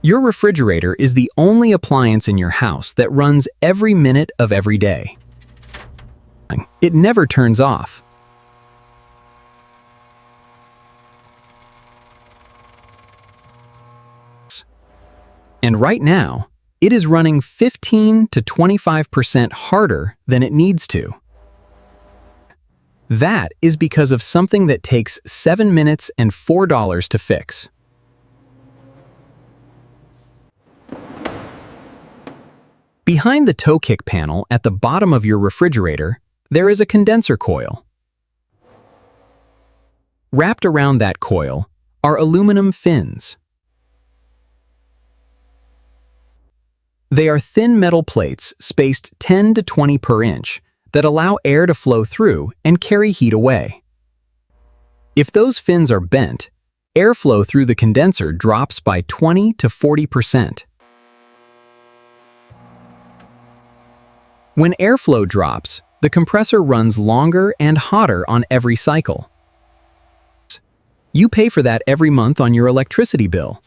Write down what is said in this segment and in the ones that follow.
Your refrigerator is the only appliance in your house that runs every minute of every day. It never turns off. And right now, it is running 15 to 25% harder than it needs to. That is because of something that takes 7 minutes and $4 to fix. Behind the toe kick panel at the bottom of your refrigerator, there is a condenser coil. Wrapped around that coil are aluminum fins. They are thin metal plates spaced 10 to 20 per inch that allow air to flow through and carry heat away. If those fins are bent, airflow through the condenser drops by 20 to 40%. When airflow drops, the compressor runs longer and hotter on every cycle. You pay for that every month on your electricity bill.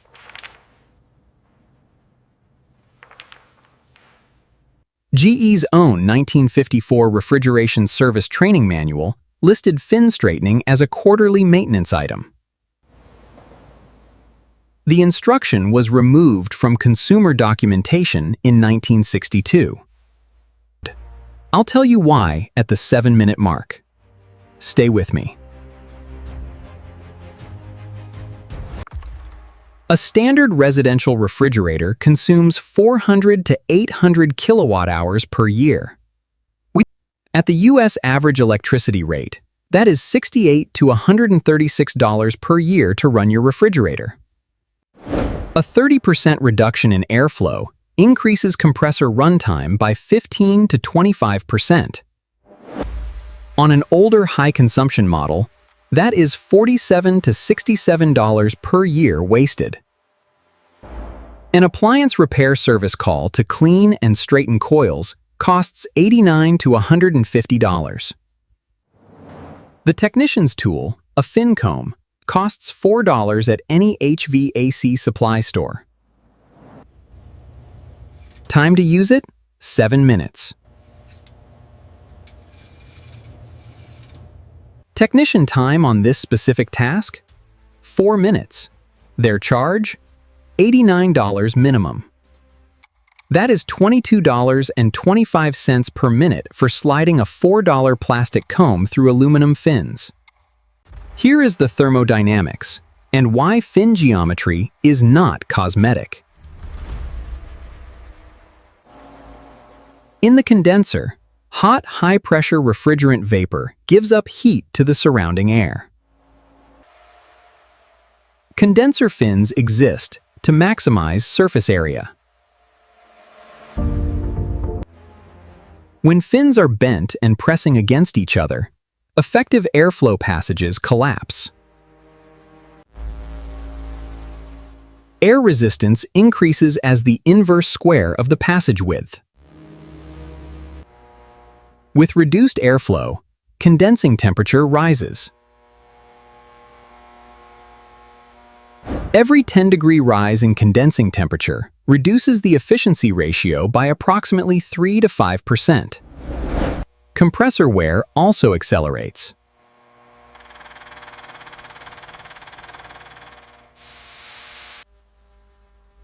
GE's own 1954 refrigeration service training manual listed fin straightening as a quarterly maintenance item. The instruction was removed from consumer documentation in 1962. I'll tell you why at the 7-minute mark. Stay with me. A standard residential refrigerator consumes 400 to 800 kilowatt hours per year. At the U.S. average electricity rate, that is $68 to $136 per year to run your refrigerator. A 30% reduction in airflow increases compressor runtime by 15 to 25%. On an older high-consumption model, that is $47 to $67 per year wasted. An appliance repair service call to clean and straighten coils costs $89 to $150. The technician's tool, a fin comb, costs $4 at any HVAC supply store. Time to use it? 7 minutes. Technician time on this specific task? 4 minutes. Their charge? $89 minimum. That is $22.25 per minute for sliding a $4 plastic comb through aluminum fins. Here is the thermodynamics and why fin geometry is not cosmetic. In the condenser, hot, high-pressure refrigerant vapor gives up heat to the surrounding air. Condenser fins exist to maximize surface area. When fins are bent and pressing against each other, effective airflow passages collapse. Air resistance increases as the inverse square of the passage width. With reduced airflow, condensing temperature rises. Every 10-degree rise in condensing temperature reduces the efficiency ratio by approximately 3 to 5%. Compressor wear also accelerates.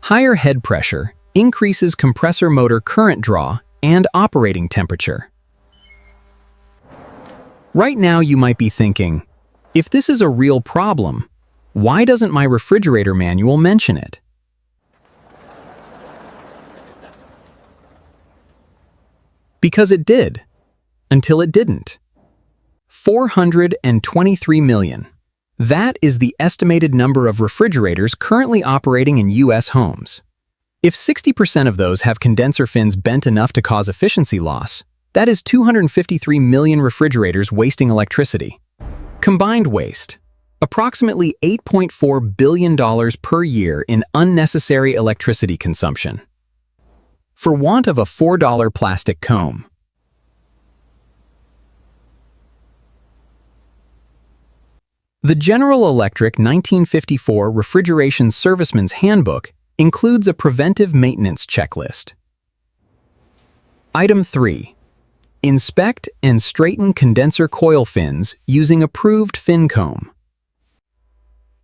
Higher head pressure increases compressor motor current draw and operating temperature. Right now you might be thinking, if this is a real problem, why doesn't my refrigerator manual mention it? Because it did, until it didn't. 423 million. That is the estimated number of refrigerators currently operating in U.S. homes. If 60% of those have condenser fins bent enough to cause efficiency loss, that is 253 million refrigerators wasting electricity. Combined waste, approximately $8.4 billion per year in unnecessary electricity consumption. For want of a $4 plastic comb. The General Electric 1954 Refrigeration Serviceman's Handbook includes a preventive maintenance checklist. Item 3. Inspect and straighten condenser coil fins using approved fin comb.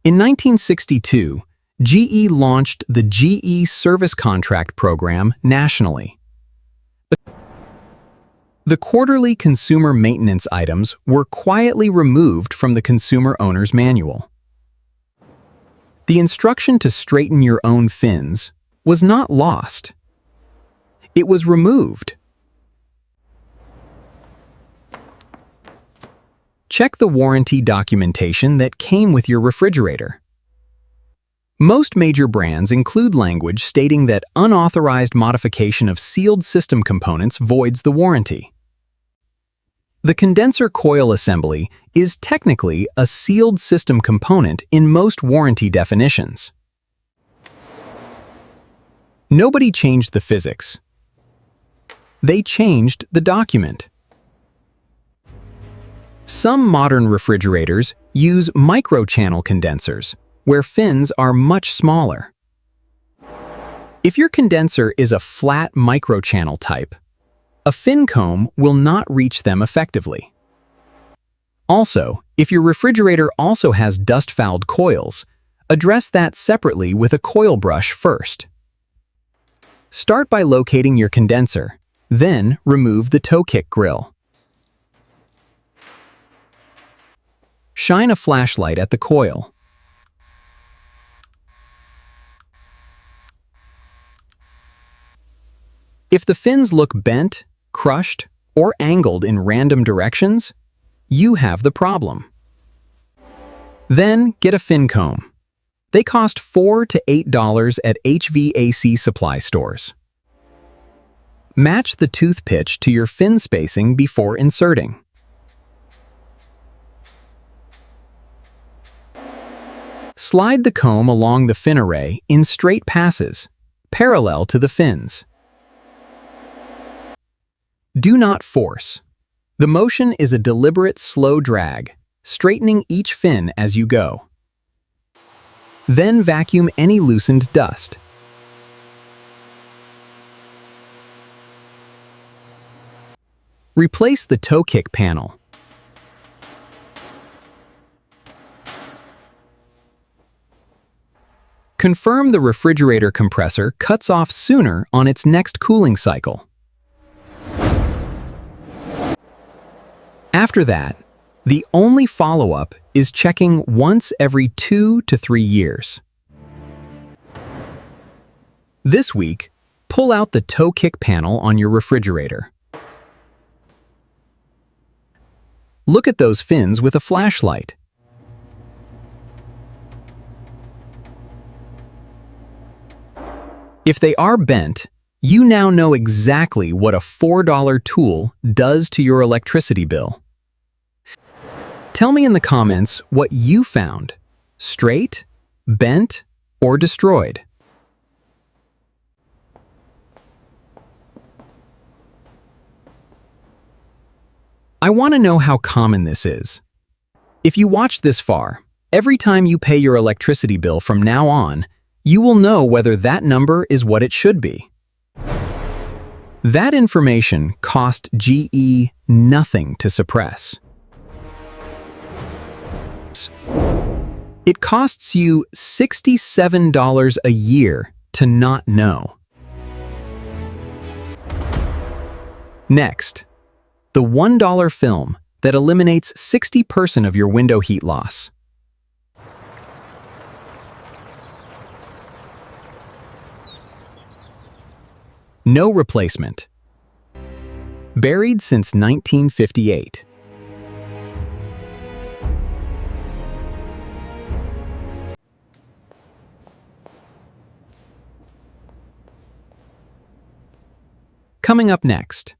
In 1962, GE launched the GE Service Contract Program nationally. The quarterly consumer maintenance items were quietly removed from the consumer owner's manual. The instruction to straighten your own fins was not lost. It was removed. Check the warranty documentation that came with your refrigerator. Most major brands include language stating that unauthorized modification of sealed system components voids the warranty. The condenser coil assembly is technically a sealed system component in most warranty definitions. Nobody changed the physics. They changed the document. Some modern refrigerators use microchannel condensers, where fins are much smaller. If your condenser is a flat microchannel type, a fin comb will not reach them effectively. Also, if your refrigerator also has dust-fouled coils, address that separately with a coil brush first. Start by locating your condenser, then remove the toe kick grill. Shine a flashlight at the coil. If the fins look bent, crushed, or angled in random directions, you have the problem. Then get a fin comb. They cost $4 to $8 at HVAC supply stores. Match the tooth pitch to your fin spacing before inserting. Slide the comb along the fin array in straight passes, parallel to the fins. Do not force. The motion is a deliberate slow drag, straightening each fin as you go. Then vacuum any loosened dust. Replace the toe kick panel. Confirm the refrigerator compressor cuts off sooner on its next cooling cycle. After that, the only follow-up is checking once every 2 to 3 years. This week, pull out the toe kick panel on your refrigerator. Look at those fins with a flashlight. If they are bent, you now know exactly what a $4 tool does to your electricity bill. Tell me in the comments what you found: straight, bent, or destroyed. I want to know how common this is. If you watched this far, every time you pay your electricity bill from now on, you will know whether that number is what it should be. That information cost GE nothing to suppress. It costs you $67 a year to not know. Next, the $1 film that eliminates 60% of your window heat loss. No replacement. Buried since 1958. Coming up next.